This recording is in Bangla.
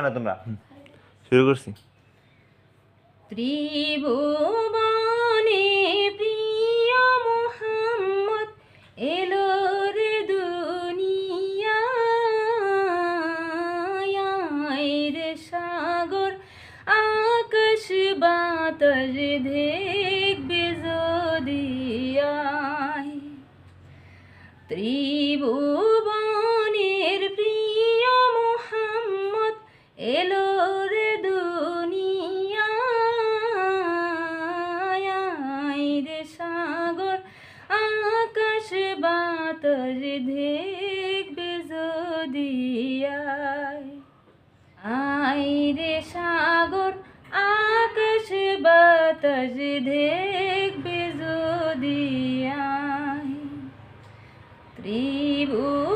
না তোমরা শুরু করছি। ত্রিভুবনে প্রিয় মোহাম্মদ এলো রে দুনিয়ায় রে সাগর আকাশ বাতাস দেখবে যদি আয়। ত্রিভুবনের প্রিয় মোহাম্মদ এলো রে দুনিয়ায় রে সাগর আকাশ বাতাস দেখবে যদি আয়। আয় রে সাগর আকাশ বাতাস দেখবে যদি আয়। ত্রিভুবনের